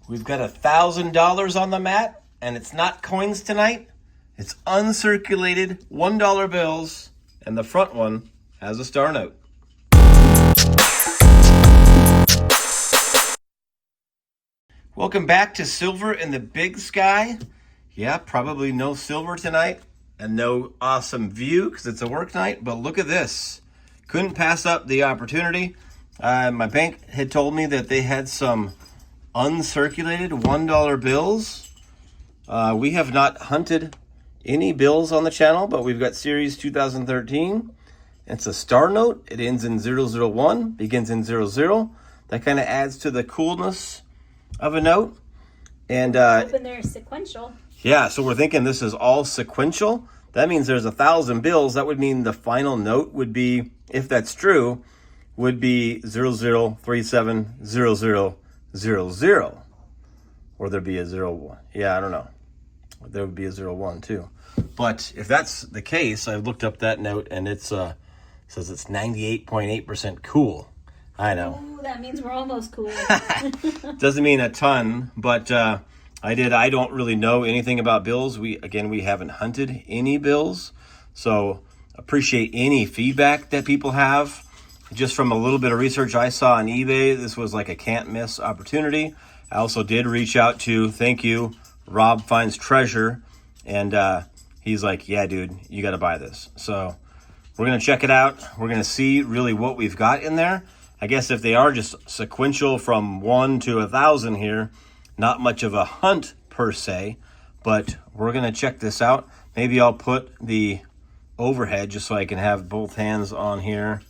We've got $1,000 on the mat, and it's not coins tonight. It's uncirculated $1 bills, and the front one has a star note. Welcome back to Silver in the Big Sky. Yeah, probably no silver tonight and no awesome view because it's a work night, but look at this. Couldn't pass up the opportunity. My bank had told me that they had some uncirculated $1 bills. We have not hunted any bills on the channel, but we've got series 2013. It's a star note. It ends in 001, begins in 00. That kind of adds to the coolness of a note. And hoping they're sequential. Yeah, so we're thinking this is all sequential. That means there's 1,000 bills. That would mean the final note would be, if that's true, would be 00370000. Or there'd be a 01. Yeah, I don't know. There would be a 01 too. But if that's the case, I looked up that note and it says it's 98.8% cool. I know. Ooh, that means we're almost cool. Doesn't mean a ton, but I don't really know anything about bills. We haven't hunted any bills. So appreciate any feedback that people have. Just from a little bit of research I saw on eBay, this was like a can't miss opportunity. I also did reach out to, thank you, Rob Finds Treasure. And he's like, yeah, dude, you got to buy this. So we're going to check it out. We're going to see really what we've got in there. I guess if they are just sequential from 1 to 1,000 here, not much of a hunt per se, but we're going to check this out. Maybe I'll put the overhead just so I can have both hands on here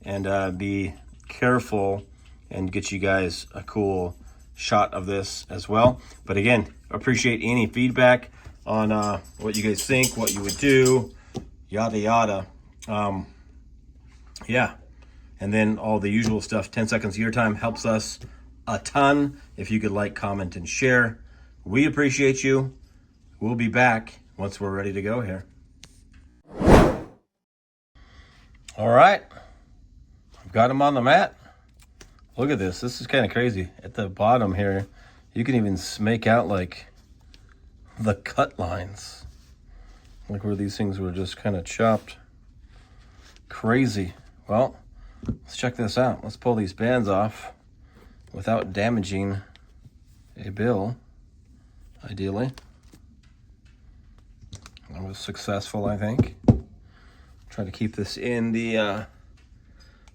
and be careful and get you guys a cool shot of this as well. But again, appreciate any feedback on what you guys think, what you would do, yada yada. Yeah. And then all the usual stuff, 10 seconds of your time helps us a ton. If you could like, comment, and share, we appreciate you. We'll be back once we're ready to go here. All right. I've got them on the mat. Look at this. This is kind of crazy. At the bottom here, you can even make out like the cut lines. Like where these things were just kind of chopped. Crazy. Well, let's check this out. Let's pull these bands off without damaging a bill, ideally. I was successful, I think. Try to keep this in the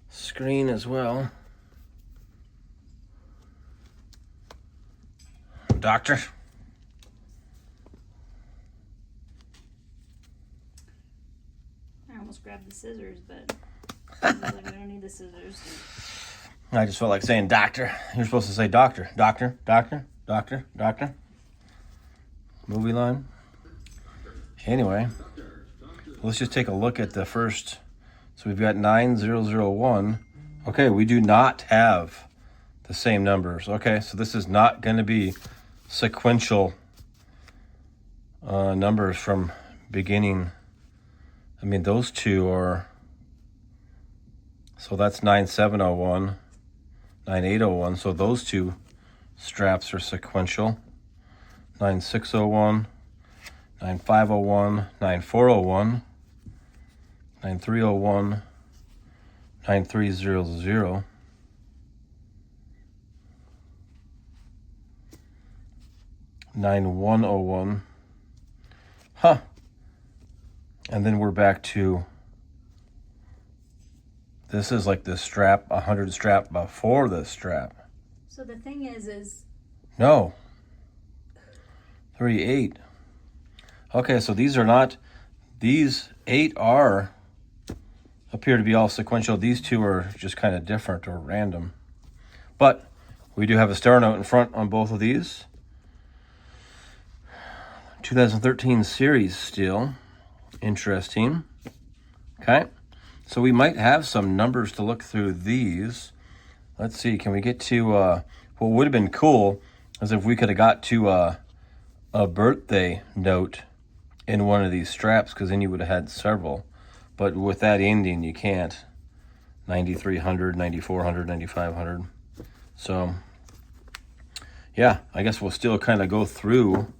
screen as well. Doctor? I almost grabbed the scissors, but I was like, we don't need the scissors. I just felt like saying doctor. You're supposed to say doctor. Doctor, doctor, doctor, doctor. Movie line. Anyway, let's just take a look at the first. So we've got 9001. Okay, we do not have the same numbers. Okay, so this is not going to be sequential numbers from beginning. I mean, those two are. So that's 9701. 9801, so those two straps are sequential. 9601, 9501, 9401, 9301, 9300, 9101. Huh. And then we're back to, this is like the strap, 100 strap before the strap. So the thing is... No. 38. Okay, so these are not, these 8 appear to be all sequential. These 2 are just kind of different or random. But we do have a star note in front on both of these. 2013 series still. Interesting. Okay. So we might have some numbers to look through these. Let's see, can we get to, what would have been cool is if we could have got to a birthday note in one of these straps, because then you would have had several. But with that ending, you can't. 9300, 9400, 9500. So, yeah, I guess we'll still kind of go through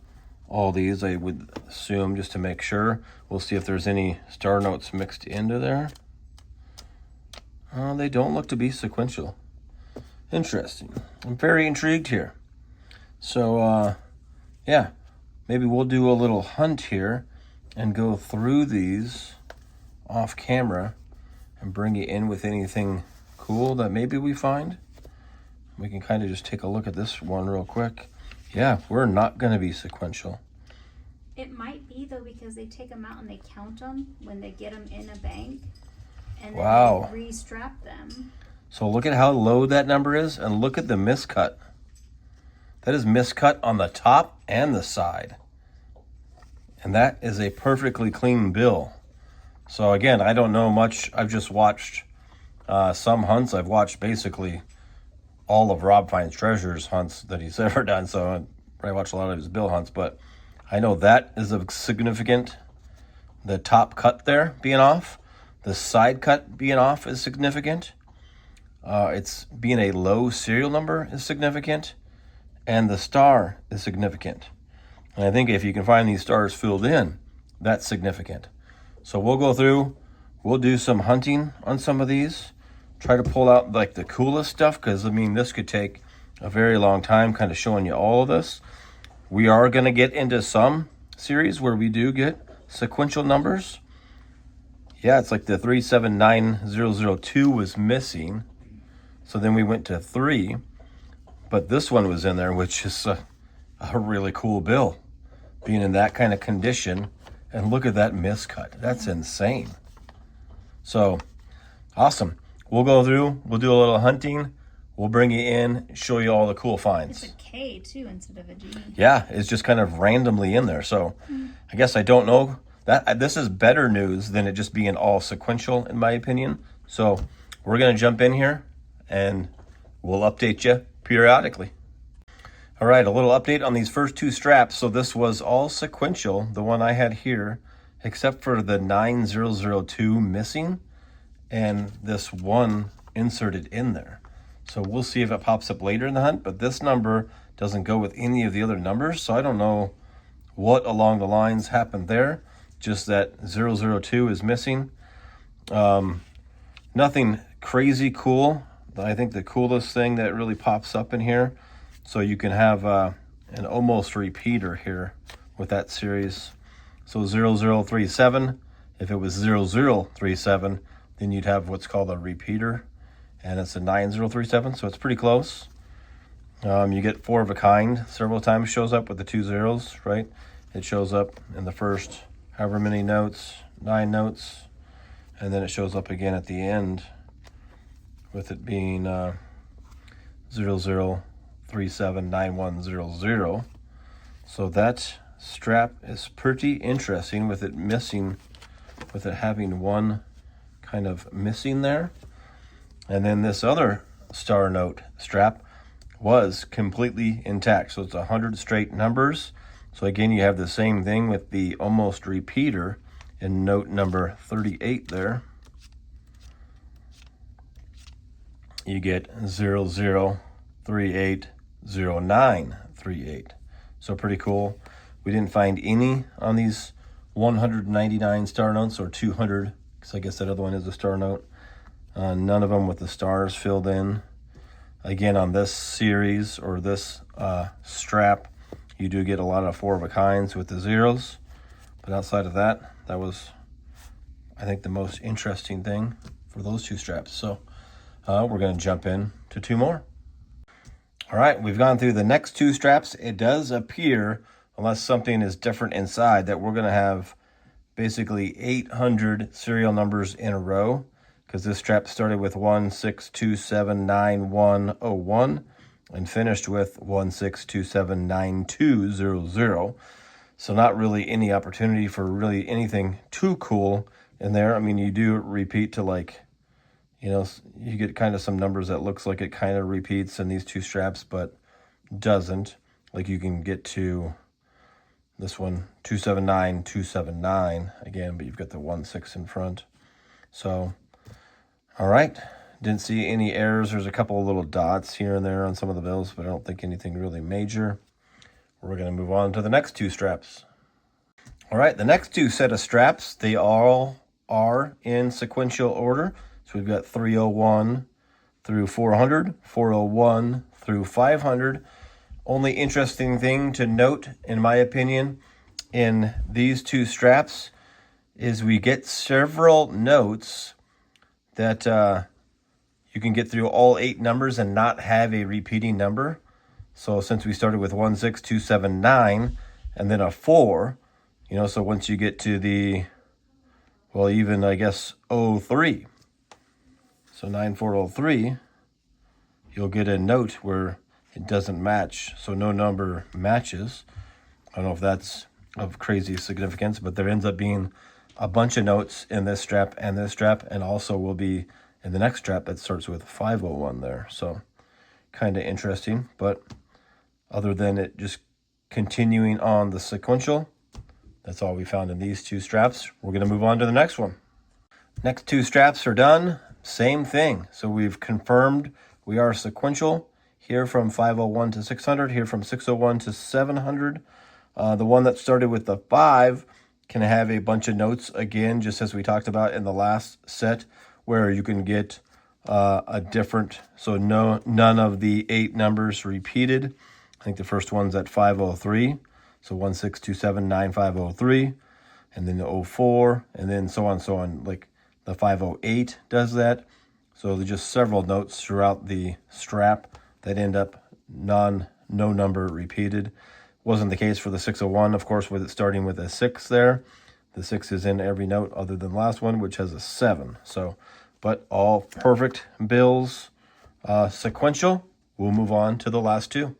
all these, I would assume, just to make sure. We'll see if there's any star notes mixed into there. They don't look to be sequential. Interesting. I'm very intrigued here. So, yeah, maybe we'll do a little hunt here and go through these off camera and bring you in with anything cool that maybe we find. We can kind of just take a look at this one real quick. Yeah, we're not going to be sequential. It might be, though, because they take them out and they count them when they get them in a bank. And then Wow. they re-strap them. So look at how low that number is, and look at the miscut. That is miscut on the top and the side. And that is a perfectly clean bill. So again, I don't know much. I've just watched some hunts. I've watched basically all of Rob Finds Treasures hunts that he's ever done. So I watched a lot of his bill hunts, but I know that is a significant. The top cut there being off, the side cut being off is significant. It's being a low serial number is significant, and the star is significant. And I think if you can find these stars filled in, that's significant. So we'll go through, we'll do some hunting on some of these, try to pull out like the coolest stuff, because I mean, this could take a very long time kind of showing you all of this. We are going to get into some series where we do get sequential numbers. Yeah, it's like the 379002 was missing. So then we went to 3, but this one was in there, which is a really cool bill, being in that kind of condition. And look at that miscut. That's insane. So, awesome. We'll go through, we'll do a little hunting, we'll bring you in, show you all the cool finds. It's a K, too, instead of a G. Yeah, it's just kind of randomly in there. So, I guess I don't know. This is better news than it just being all sequential, in my opinion. So, we're going to jump in here, and we'll update you periodically. All right, a little update on these first 2 straps. So this was all sequential, the one I had here, except for the 9002 missing and this one inserted in there. So we'll see if it pops up later in the hunt, but this number doesn't go with any of the other numbers, so I don't know what along the lines happened there. Just that 002 is missing. Nothing crazy cool. I think the coolest thing that really pops up in here, so you can have an almost repeater here with that series. So 0037, if it was 0037, then you'd have what's called a repeater, and it's a 9037, so it's pretty close. You get 4 of a kind several times, shows up with the 2 zeros, right? It shows up in the first however many notes, 9 notes, and then it shows up again at the end with it being 00379100. So that strap is pretty interesting with it missing, with it having one kind of missing there. And then this other star note strap was completely intact. So it's 100 straight numbers. So again, you have the same thing with the almost repeater in note number 38 there. You get 00380938. So pretty cool. We didn't find any on these 199 star notes or 200, because I guess that other one is a star note. None of them with the stars filled in. Again, on this series or this strap, you do get a lot of 4 of a kinds with the zeros. But outside of that, that was, I think, the most interesting thing for those 2 straps. So we're going to jump in to 2 more. All right, we've gone through the next 2 straps. It does appear, unless something is different inside, that we're going to have basically 800 serial numbers in a row, because this strap started with 16279101 and finished with 16279200. So not really any opportunity for really anything too cool in there. I mean, you do repeat to, like, you know, you get kind of some numbers that looks like it kind of repeats in these 2 straps, but doesn't. Like you can get to this one, 279279 again, but you've got the 16 in front. So, all right, Didn't see any errors. There's a couple of little dots here and there on some of the bills, but I don't think anything really major. We're going to move on to the next two straps. All right, the next two set of straps, they all are in sequential order. So we've got 301 through 400, 401 through 500. Only interesting thing to note, in my opinion, in these two straps is we get several notes that you can get through all 8 numbers and not have a repeating number. So since we started with 16279 and then a 4, so once you get to the, well, even I guess 03, so 9403, you'll get a note where it doesn't match. So no number matches. I don't know if that's of crazy significance, but there ends up being a bunch of notes in this strap, and also will be in the next strap that starts with 501 there. So kind of interesting, but other than it just continuing on the sequential, that's all we found in these two straps. We're going to move on to the next one. Next two straps are done. Same thing. So we've confirmed we are sequential here from 501 to 600, here from 601 to 700. The one that started with the 5 can have a bunch of notes again, just as we talked about in the last set, where you can get a different, so none of the 8 numbers repeated. I think the first one's at 503, so 16279503, and then the 04, and then so on. Like the 508 does that. So there's just several notes throughout the strap that end up no number repeated. Wasn't the case for the 601, of course, with it starting with a 6 there. The 6 is in every note other than the last one, which has a 7. So, but all perfect bills, sequential. We'll move on to the last two.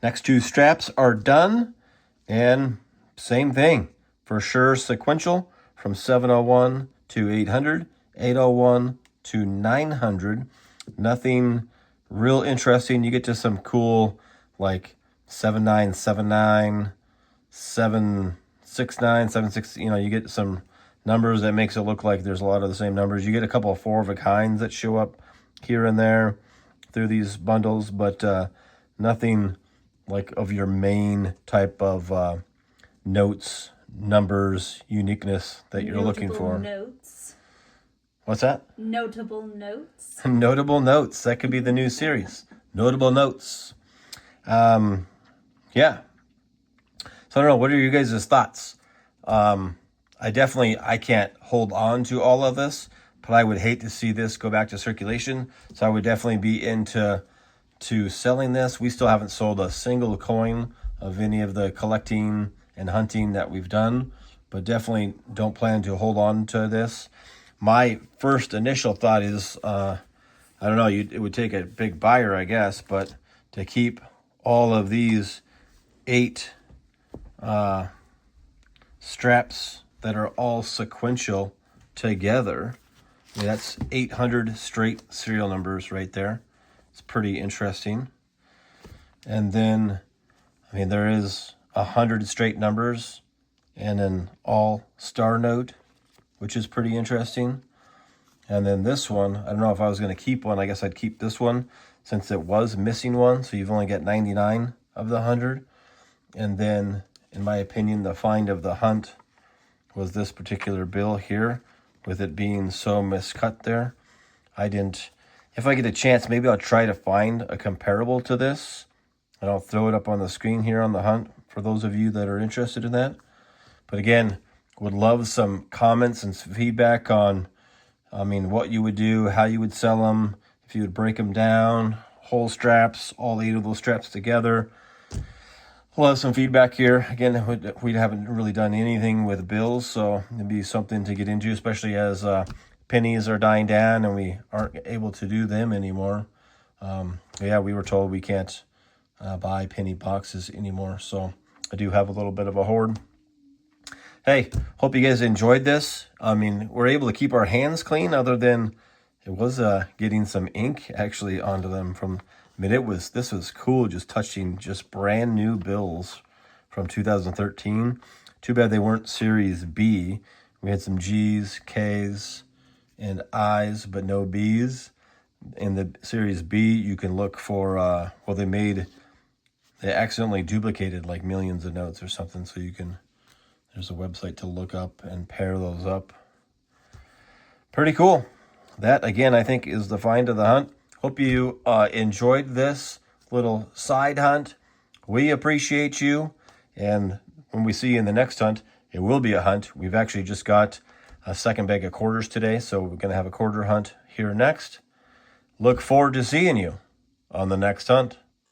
Next two straps are done, and same thing. For sure, sequential from 701 to 800, 801 to 900. Nothing real interesting. You get to some cool, like 7979, 769, 76. You get some numbers that makes it look like there's a lot of the same numbers. You get a couple of 4 of a kinds that show up here and there through these bundles, but nothing like of your main type of notes, numbers, uniqueness that you're looking for. Notes. What's that? Notable notes. Notable notes. That could be the new series. Notable notes. Yeah. So I don't know. What are you guys' thoughts? I can't hold on to all of this, but I would hate to see this go back to circulation. So I would definitely be into selling this. We still haven't sold a single coin of any of the collecting and hunting that we've done, but definitely don't plan to hold on to this. My first initial thought is, I don't know, it would take a big buyer, I guess, but to keep all of these 8 straps that are all sequential together, that's 800 straight serial numbers right there. It's pretty interesting. And then, there is 100 straight numbers and an all-star note, which is pretty interesting. And then this one, I don't know if I was going to keep one. I guess I'd keep this one since it was missing one. So you've only got 99 of the 100. And then, in my opinion, the find of the hunt was this particular bill here, with it being so miscut there. If I get a chance, maybe I'll try to find a comparable to this, and I'll throw it up on the screen here on the hunt for those of you that are interested in that. But again, would love some comments and some feedback on, what you would do, how you would sell them, if you would break them down, whole straps, all 8 of those straps together. We'll have some feedback here. Again, we haven't really done anything with bills, so it'd be something to get into, especially as pennies are dying down and we aren't able to do them anymore. We were told we can't buy penny boxes anymore, so I do have a little bit of a hoard. Hey, hope you guys enjoyed this. We're able to keep our hands clean, other than it was getting some ink actually onto them from. This was cool, just touching just brand new bills from 2013. Too bad they weren't Series B. We had some G's, K's, and I's, but no B's. In the series B, you can look for, well, they accidentally duplicated like millions of notes or something. So there's a website to look up and pair those up. Pretty cool. That, again, I think is the find of the hunt. Hope you enjoyed this little side hunt. We appreciate you. And when we see you in the next hunt, it will be a hunt. We've actually just got a second bag of quarters today, so we're going to have a quarter hunt here next. Look forward to seeing you on the next hunt.